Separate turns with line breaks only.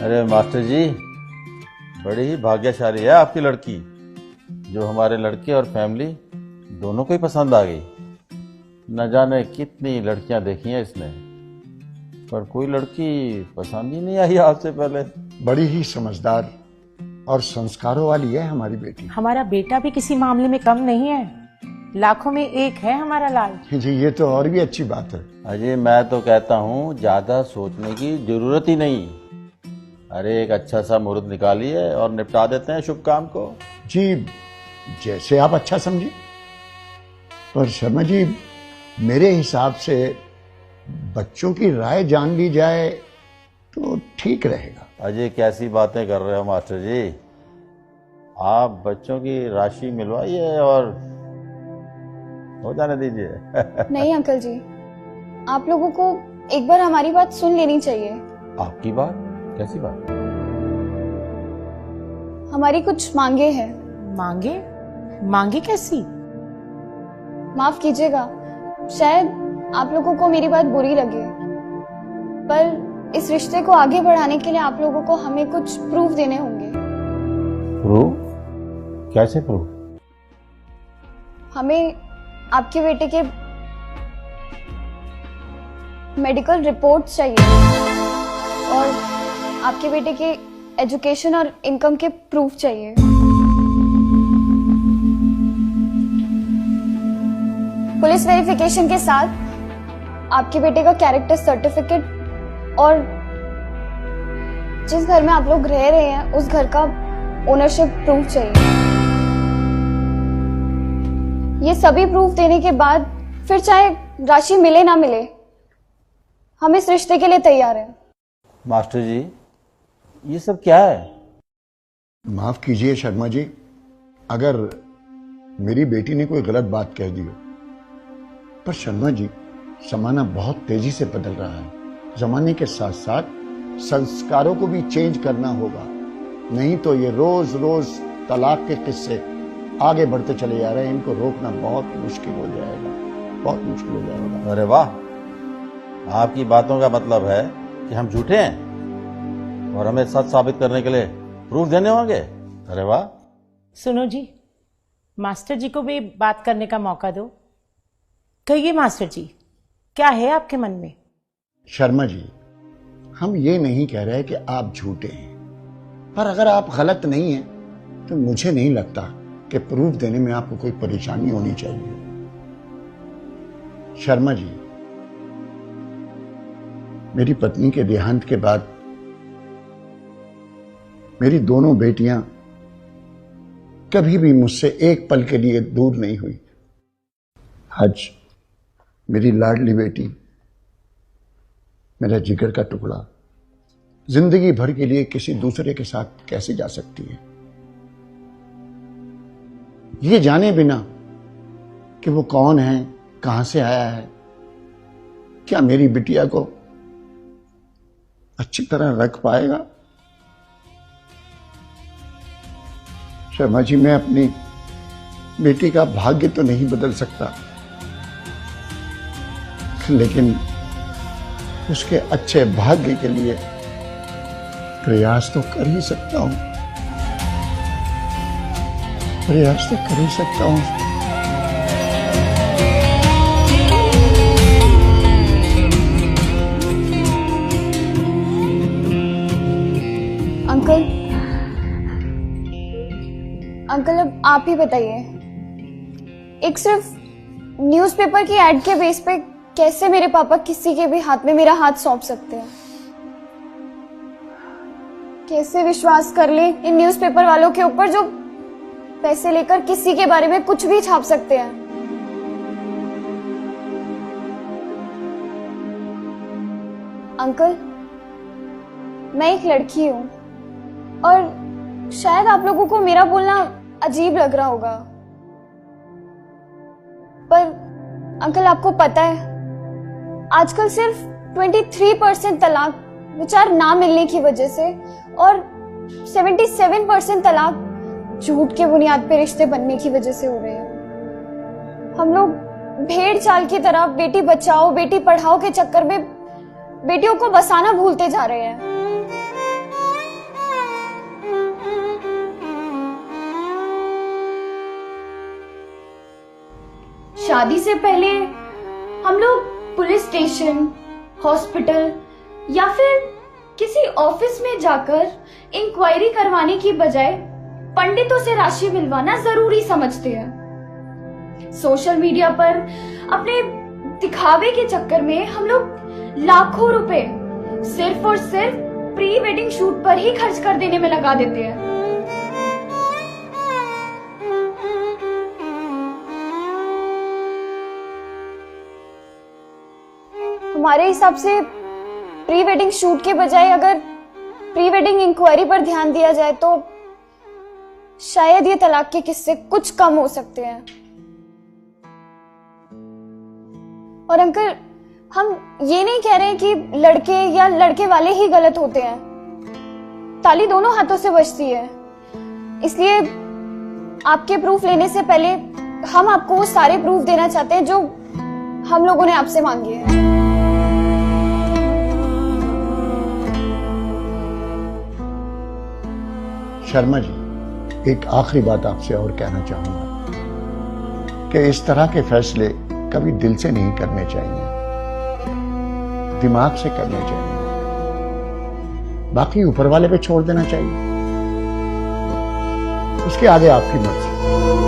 अरे मास्टर जी, बड़ी ही भाग्यशाली है आपकी लड़की, जो हमारे लड़के और फैमिली दोनों को ही पसंद आ गई। न जाने कितनी लड़कियां देखी हैं इसने, पर कोई लड़की पसंद ही नहीं आई आपसे पहले।
बड़ी ही समझदार और संस्कारों वाली है हमारी बेटी।
हमारा बेटा भी किसी मामले में कम नहीं है, लाखों में एक है हमारा लाल।
जी ये तो और भी अच्छी बात है।
अजय, मैं तो कहता हूँ ज्यादा सोचने की जरूरत ही नहीं। अरे एक अच्छा सा मुहूर्त निकालिए और निपटा देते हैं शुभ काम को।
जी जैसे आप अच्छा समझे, पर शर्मा जी मेरे हिसाब से बच्चों की राय जान ली जाए तो ठीक रहेगा।
अजय, कैसी बातें कर रहे हो मास्टर जी? आप बच्चों की राशि मिलवाइए और हो जाने दीजिए।
नहीं अंकल जी, आप लोगों को एक बार हमारी बात सुन लेनी चाहिए।
आपकी बात? कैसी बात?
हमारी कुछ मांगे हैं।
मांगे? मांगे कैसी?
माफ कीजिएगा, शायद आप लोगों को मेरी बात बुरी लगे, पर इस रिश्ते को आगे बढ़ाने के लिए आप लोगों को हमें कुछ प्रूफ देने होंगे।
प्रूफ? कैसे प्रूफ?
हमें आपके बेटे के मेडिकल रिपोर्ट्स चाहिए और आपके बेटे के एजुकेशन और इनकम के प्रूफ चाहिए। पुलिस वेरिफिकेशन के साथ आपके बेटे का कैरेक्टर सर्टिफिकेट और जिस घर में आप लोग रह रहे हैं उस घर का ओनरशिप प्रूफ चाहिए। ये सभी प्रूफ देने के बाद फिर चाहे राशि मिले ना मिले, हम इस रिश्ते के लिए तैयार हैं।
मास्टर जी, ये सब क्या है?
माफ कीजिए शर्मा जी, अगर मेरी बेटी ने कोई गलत बात कह दी हो, पर शर्मा जी जमाना बहुत तेजी से बदल रहा है। जमाने के साथ साथ संस्कारों को भी चेंज करना होगा, नहीं तो ये रोज रोज तलाक के किस्से आगे बढ़ते चले जा रहे हैं। इनको रोकना बहुत मुश्किल हो जाएगा, बहुत मुश्किल हो जाएगा।
अरे वाह, आपकी बातों का मतलब है कि हम झूठे हैं और हमें सच साबित करने के लिए प्रूफ देने होंगे। अरे वाह।
सुनो जी, मास्टर जी को भी बात करने का मौका दो। कहिए मास्टर जी, क्या है आपके मन में?
शर्मा जी, हम ये नहीं कह रहे कि आप झूठे हैं, पर अगर आप गलत नहीं हैं तो मुझे नहीं लगता कि प्रूफ देने में आपको कोई परेशानी होनी चाहिए। शर्मा जी, मेरी पत्नी के देहांत के बाद मेरी दोनों बेटियां कभी भी मुझसे एक पल के लिए दूर नहीं हुई। आज मेरी लाडली बेटी, मेरा जिगर का टुकड़ा, जिंदगी भर के लिए किसी दूसरे के साथ कैसे जा सकती है, ये जाने बिना कि वो कौन है, कहां से आया है, क्या मेरी बिटिया को अच्छी तरह रख पाएगा? शर्मा जी, मैं अपनी बेटी का भाग्य तो नहीं बदल सकता, लेकिन उसके अच्छे भाग्य के लिए प्रयास तो कर ही सकता हूं, प्रयास तो कर ही सकता हूं।
अंकल अब आप ही बताइए, एक सिर्फ न्यूज़पेपर की एड के बेस पे कैसे मेरे पापा किसी के भी हाथ में मेरा हाथ सौंप सकते हैं? कैसे विश्वास कर ले इन न्यूज़पेपर वालों के ऊपर जो पैसे लेकर किसी के बारे में कुछ भी छाप सकते हैं? अंकल, मैं एक लड़की हूं और शायद आप लोगों को मेरा बोलना अजीब लग रहा होगा, पर अंकल आपको पता है आजकल सिर्फ 23% तलाक विचार ना मिलने की वजह से और 77% तलाक झूठ के बुनियाद पे रिश्ते बनने की वजह से हो रहे हैं। हम लोग भेड़ चाल की तरह बेटी बचाओ बेटी पढ़ाओ के चक्कर में बेटियों को बसाना भूलते जा रहे हैं। शादी से पहले हम लोग पुलिस स्टेशन, हॉस्पिटल या फिर किसी ऑफिस में जाकर इंक्वायरी करवाने की बजाय पंडितों से राशि मिलवाना जरूरी समझते हैं। सोशल मीडिया पर अपने दिखावे के चक्कर में हम लोग लाखों रुपए सिर्फ और सिर्फ प्री वेडिंग शूट पर ही खर्च कर देने में लगा देते हैं। हमारे हिसाब से प्री वेडिंग शूट के बजाय अगर प्री वेडिंग इंक्वायरी पर ध्यान दिया जाए तो शायद ये तलाक के किस्से कुछ कम हो सकते हैं। और अंकल, हम ये नहीं कह रहे हैं कि लड़के या लड़के वाले ही गलत होते हैं। ताली दोनों हाथों से बजती है, इसलिए आपके प्रूफ लेने से पहले हम आपको वो सारे प्रूफ देना चाहते हैं जो हम लोगों ने आपसे मांगे हैं।
शर्मा जी, एक आखिरी बात आपसे और कहना चाहूंगा कि इस तरह के फैसले कभी दिल से नहीं करने चाहिए, दिमाग से करने चाहिए, बाकी ऊपर वाले पे छोड़ देना चाहिए। उसके आगे आपकी मर्जी।